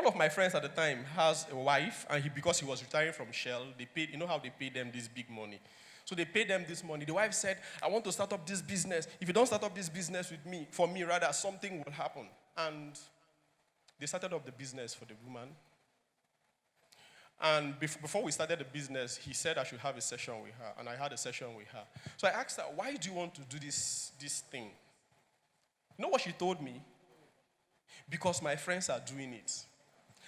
one of my friends at the time has a wife, and because he was retiring from Shell, they paid, you know how they pay them this big money. So they paid them this money. The wife said, I want to start up this business. If you don't start up this business with me, for me rather, something will happen. And they started up the business for the woman. And before we started the business, he said I should have a session with her, and I had a session with her. So I asked her, why do you want to do this thing? You know what she told me? Because my friends are doing it.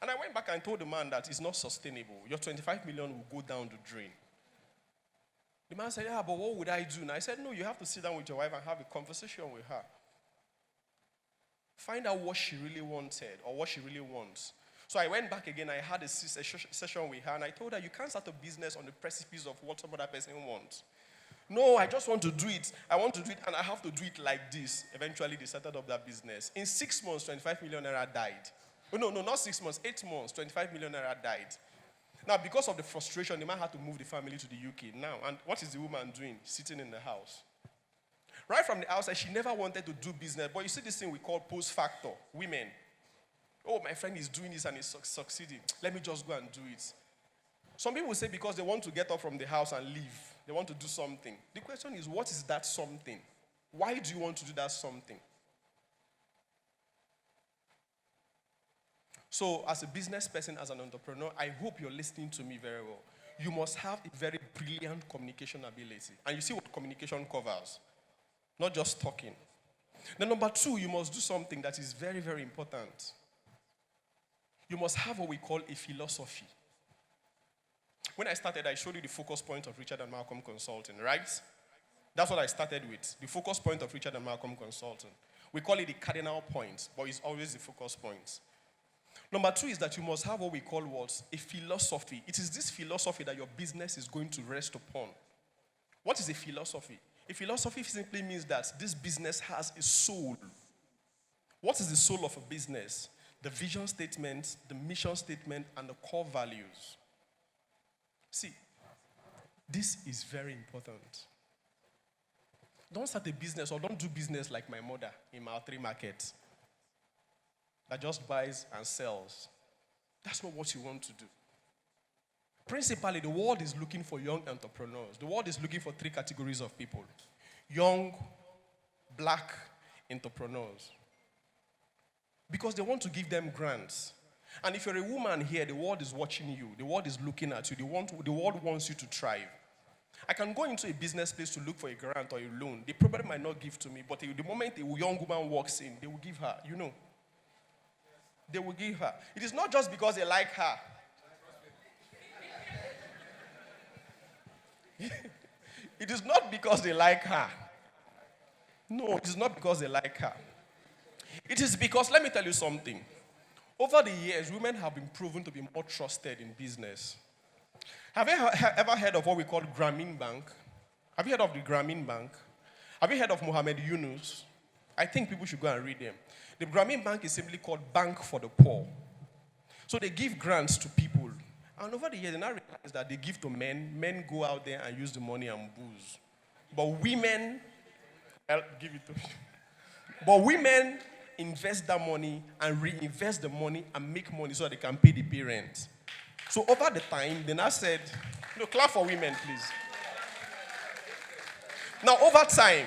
And I went back and told the man that it's not sustainable. Your 25 million will go down the drain. The man said, yeah, but what would I do? And I said, no, you have to sit down with your wife and have a conversation with her. Find out what she really wanted or what she really wants. So I went back again. I had a session with her, and I told her, you can't start a business on the precipice of what some other person wants. No, I just want to do it. I want to do it, and I have to do it like this. Eventually, they started up that business. In 6 months, 25 million naira died. Oh, no, not 6 months, 8 months, 25 million naira died. Now, because of the frustration, the man had to move the family to the UK now. And what is the woman doing? Sitting in the house. Right from the outside, she never wanted to do business. But you see this thing we call post factor, women. Oh, my friend is doing this and is succeeding. Let me just go and do it. Some people say because they want to get up from the house and leave. They want to do something. The question is, what is that something? Why do you want to do that something? So, as a business person, as an entrepreneur, I hope you're listening to me very well. You must have a very brilliant communication ability. And you see what communication covers. Not just talking. Then number 2, you must do something that is very, very important. You must have what we call a philosophy. When I started, I showed you the focus point of Richard and Malcolm Consulting, right? That's what I started with, the focus point of Richard and Malcolm Consulting. We call it the cardinal point, but it's always the focus point. Number 2 is that you must have what we call what? A philosophy. It is this philosophy that your business is going to rest upon. What is a philosophy? A philosophy simply means that this business has a soul. What is the soul of a business? The vision statement, the mission statement, and the core values. See, this is very important. Don't start a business or don't do business like my mother in my 3 markets that just buys and sells. That's not what you want to do. Principally, the world is looking for young entrepreneurs. The world is looking for 3 categories of people. Young, black entrepreneurs. Because they want to give them grants. And if you're a woman here, the world is watching you. The world is looking at you. The world wants you to thrive. I can go into a business place to look for a grant or a loan. They probably might not give to me, but the moment a young woman walks in, they will give her, you know. They will give her. It is not just because they like her. It is not because they like her. No, it is not because they like her. It is because, let me tell you something. Over the years, women have been proven to be more trusted in business. Have you ever heard of what we call Grameen Bank? Have you heard of the Grameen Bank? Have you heard of Mohammed Yunus? I think people should go and read them. The Grameen Bank is simply called Bank for the Poor. So they give grants to people. And over the years, they now realize that they give to men. Men go out there and use the money and booze. But women, I'll give it to you. But women invest that money and reinvest the money and make money so that they can pay the parents. So over the time, they now said, no, clap for women, please. Now over time,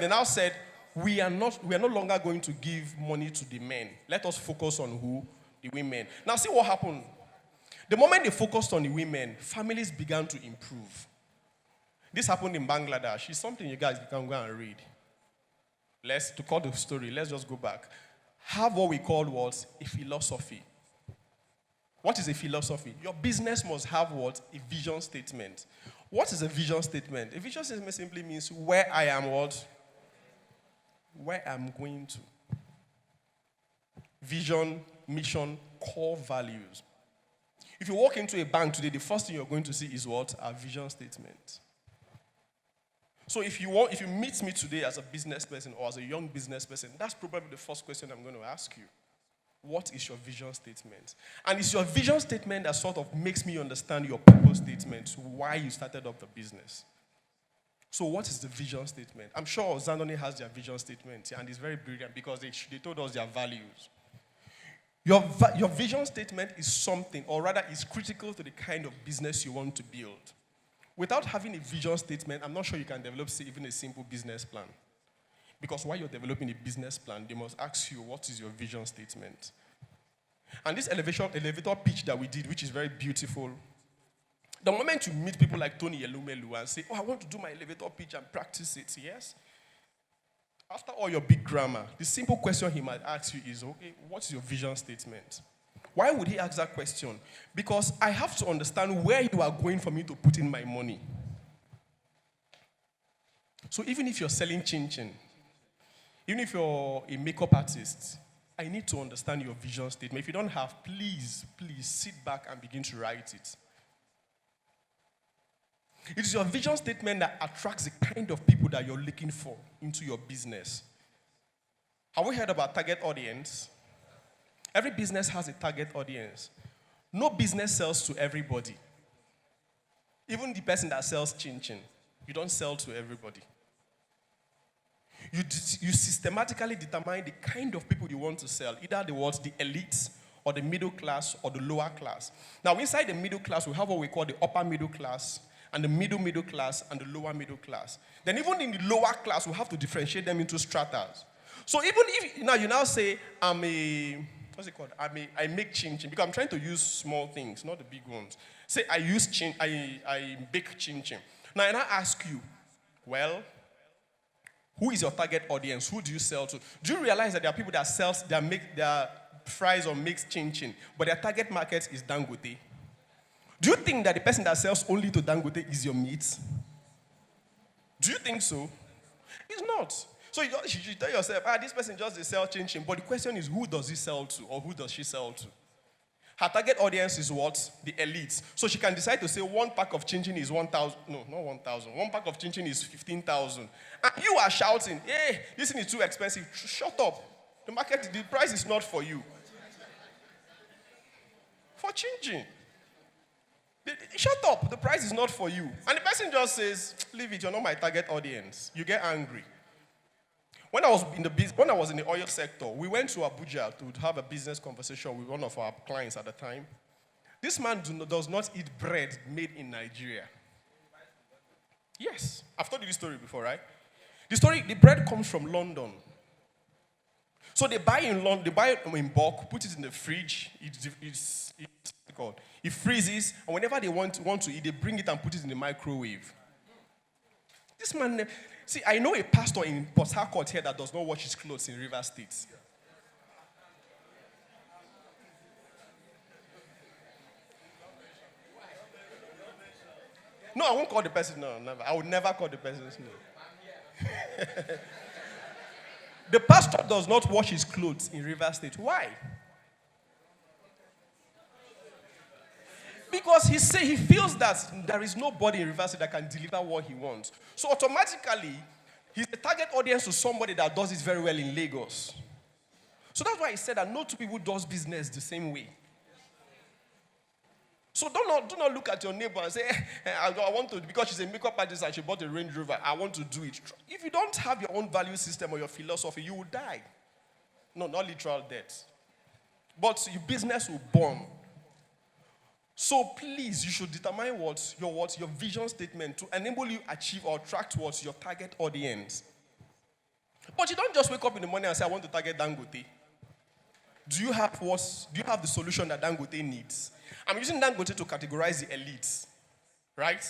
they now said, we are no longer going to give money to the men. Let us focus on who? The women. Now see what happened. The moment they focused on the women, families began to improve. This happened in Bangladesh. It's something you guys can go and read. To call the story, let's just go back. Have what we call what? A philosophy. What is a philosophy? Your business must have what? A vision statement. What is a vision statement? A vision statement simply means where I am what? Where I'm going to. Vision, mission, core values. If you walk into a bank today, the first thing you're going to see is what? A vision statement. So if you meet me today as a business person or as a young business person, that's probably the first question I'm going to ask you. What is your vision statement? And it's your vision statement that sort of makes me understand your purpose statement, why you started up the business. So what is the vision statement? I'm sure Zandoni has their vision statement, and it's very brilliant because they told us their values. Your vision statement is something, or rather is critical to the kind of business you want to build. Without having a vision statement, I'm not sure you can develop even a simple business plan. Because while you're developing a business plan, they must ask you, what is your vision statement? And this elevator pitch that we did, which is very beautiful, the moment you meet people like Tony Elumelu and say, oh, I want to do my elevator pitch and practice it, yes? After all your big grammar, the simple question he might ask you is, okay, what's your vision statement? Why would he ask that question? Because I have to understand where you are going for me to put in my money. So even if you're selling chin-chin, even if you're a makeup artist, I need to understand your vision statement. If you don't have, please sit back and begin to write it. It is your vision statement that attracts the kind of people that you're looking for into your business. Have we heard about target audience? Every business has a target audience. No business sells to everybody. Even the person that sells chin-chin, you don't sell to everybody. You systematically determine the kind of people you want to sell, either the elites, or the middle class, or the lower class. Now, inside the middle class, we have what we call the upper middle class, and the middle class, and the lower middle class. Then even in the lower class, we have to differentiate them into stratas. So even if you now say, I make chin-chin, because I'm trying to use small things, not the big ones. Say I bake chin-chin. Now, and I ask you, well, who is your target audience? Who do you sell to? Do you realize that there are people that make their fries or makes chin-chin, but their target market is Dangote? Do you think that the person that sells only to Dangote is your meat? Do you think so? It's not. So you should tell yourself, this person just sells chin-chin. But the question is, who does he sell to, or who does she sell to? Her target audience is what? The elites. So she can decide to say one pack of chin-chin is 1,000. No, not 1,000. One pack of chin-chin is 15,000. And you are shouting, hey, this thing is too expensive. Shut up. The price is not for you. For chin-chin. Shut up. The price is not for you. And the person just says, leave it. You're not my target audience. You get angry. When I was in the oil sector, we went to Abuja to have a business conversation with one of our clients at the time. This man does not eat bread made in Nigeria. Yes. I've told you this story before, right? The bread comes from London. So they buy in London, they buy it in bulk, put it in the fridge, it freezes, and whenever they want to eat, they bring it and put it in the microwave. This man, see, I know a pastor in Port Harcourt here that does not wash his clothes in River State. No, I won't call the person. No, never. I would never call the person's name. The pastor does not wash his clothes in River State. Why? Because he feels that there is nobody in River State that can deliver what he wants. So automatically, he's a target audience to somebody that does it very well in Lagos. So that's why he said that no two people does business the same way. So do not look at your neighbor and say, I want to, because she's a makeup artist and she bought a Range Rover, I want to do it. If you don't have your own value system or your philosophy, you will die. No, not literal death. But your business will bomb. So please, you should determine your vision statement to enable you achieve or attract towards your target audience. But you don't just wake up in the morning and say, I want to target Dangote. Do you have the solution that Dangote needs? I'm using Dangote to categorize the elites, right?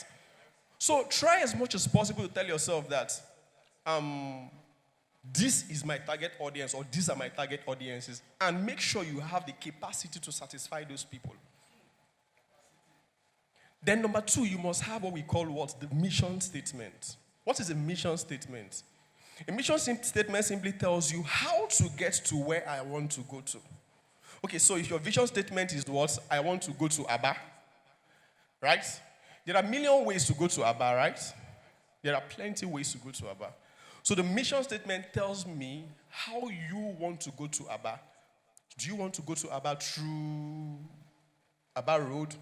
So try as much as possible to tell yourself that this is my target audience or these are my target audiences, and make sure you have the capacity to satisfy those people. Then number 2, you must have what we call the mission statement. What is a mission statement? A mission statement simply tells you how to get to where I want to go to. Okay, so if your vision statement is I want to go to Aba, right? There are a million ways to go to Aba, right? There are plenty of ways to go to Aba. So the mission statement tells me how you want to go to Aba. Do you want to go to Aba through Aba Road?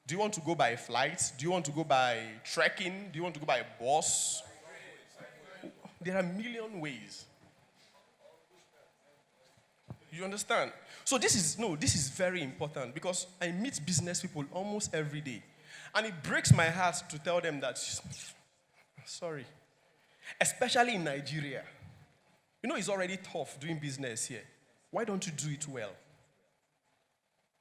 Do you want to go by flight? Do you want to go by trekking? Do you want to go by bus? There are a million ways. You understand? So this is very important because I meet business people almost every day. And it breaks my heart to tell them that, sorry, especially in Nigeria. You know, it's already tough doing business here. Why don't you do it well?